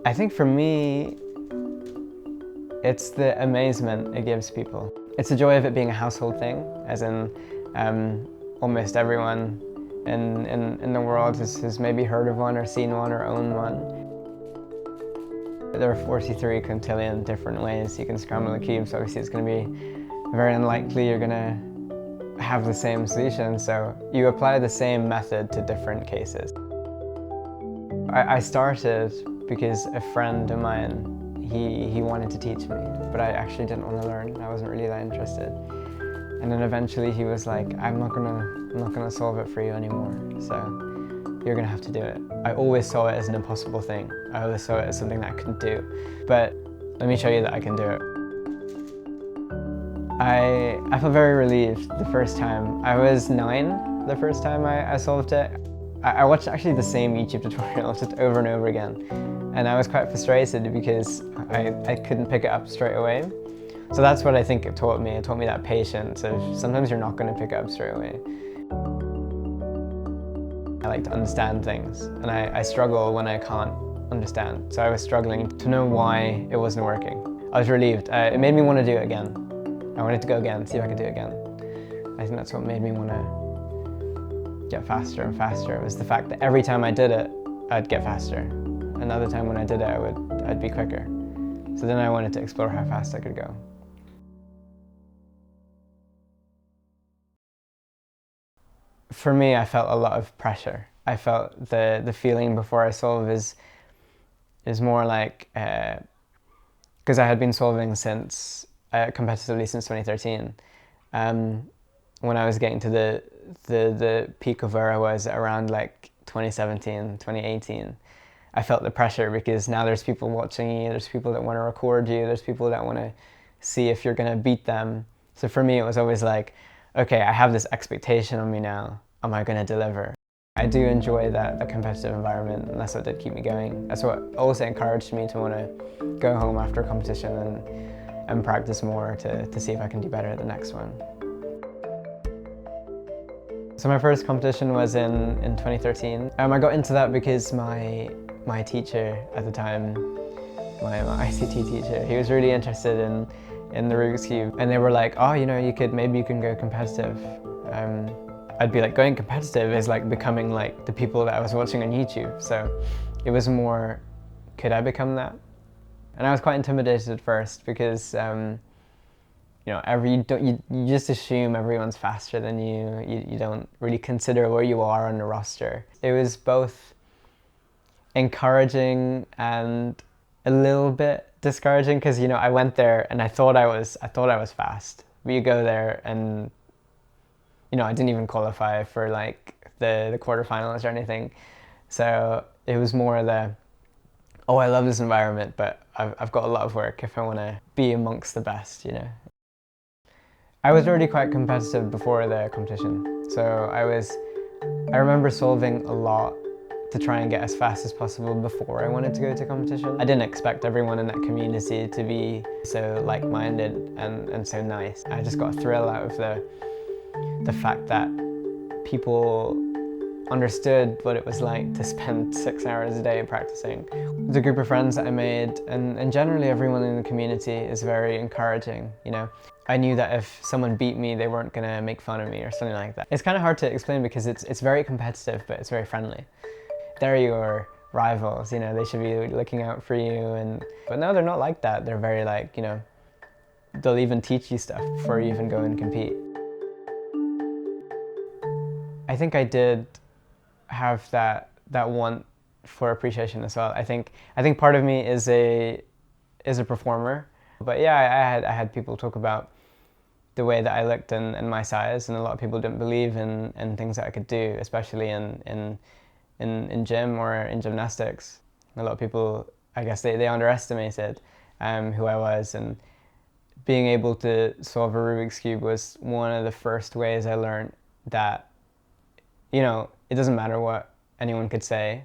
I think for me, it's the amazement it gives people. It's the joy of it being a household thing, as in almost everyone in the world has maybe heard of one or seen one or owned one. There are 43 quintillion different ways you can scramble a cube, so obviously it's going to be very unlikely you're going to have the same solution, so you apply the same method to different cases. I started because a friend of mine, he wanted to teach me, but I actually didn't want to learn. I wasn't really that interested. And then eventually he was like, I'm not gonna solve it for you anymore, so you're gonna have to do it. I always saw it as an impossible thing. I always saw it as something that I couldn't do. But let me show you that I can do it. I felt very relieved the first time. I was 9 the first time I solved it. I watched actually the same YouTube tutorial just over and over again. And I was quite frustrated because I couldn't pick it up straight away. So that's what I think it taught me. It taught me that patience of sometimes you're not going to pick it up straight away. I like to understand things, and I struggle when I can't understand. So I was struggling to know why it wasn't working. I was relieved. It made me want to do it again. I wanted to go again, see if I could do it again. I think that's what made me want to get faster and faster. It was the fact that every time I did it, I'd get faster. Another time when I did it, I'd be quicker. So then I wanted to explore how fast I could go. For me, I felt a lot of pressure. I felt the feeling before I solve is more like, because I had been solving since, competitively since 2013. When I was getting to the peak of where I was around like 2017, 2018, I felt the pressure because now there's people watching you, there's people that want to record you, there's people that want to see if you're going to beat them. So for me, it was always like, okay, I have this expectation on me now. Am I going to deliver? I do enjoy that competitive environment, and that's what did keep me going. That's what also encouraged me to want to go home after a competition and practice more to see if I can do better at the next one. So my first competition was in 2013. I got into that because my teacher at the time, my ICT teacher, he was really interested in the Rubik's Cube. And they were like, oh, maybe you can go competitive. I'd be like, going competitive is like becoming like the people that I was watching on YouTube. So it was more, could I become that? And I was quite intimidated at first because, you just assume everyone's faster than you. You don't really consider where you are on the roster. It was both encouraging and a little bit discouraging because I went there and I thought I was fast. But you go there and I didn't even qualify for like the quarterfinals or anything. So it was more oh, I love this environment, but I've got a lot of work if I want to be amongst the best, I was already quite competitive before the competition. So I remember solving a lot to try and get as fast as possible before I wanted to go to competition. I didn't expect everyone in that community to be so like-minded and so nice. I just got a thrill out of the fact that people understood what it was like to spend 6 hours a day practicing. The group of friends that I made, and generally everyone in the community is very encouraging, I knew that if someone beat me, they weren't gonna make fun of me or something like that. It's kind of hard to explain because it's very competitive, but it's very friendly. They're your rivals, they should be looking out for you, but no, they're not like that. They're very like, they'll even teach you stuff before you even go and compete. I think I did have that want for appreciation as well. I think part of me is a performer, but yeah, I had people talk about the way that I looked and my size, and a lot of people didn't believe in things that I could do, especially in gym or in gymnastics. A lot of people, I guess, they underestimated who I was, and being able to solve a Rubik's Cube was one of the first ways I learned that it doesn't matter what anyone could say.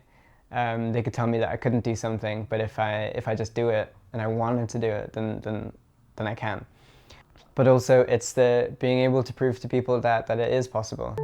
They could tell me that I couldn't do something, but if I just do it and I wanted to do it, then I can. But also it's the being able to prove to people that it is possible.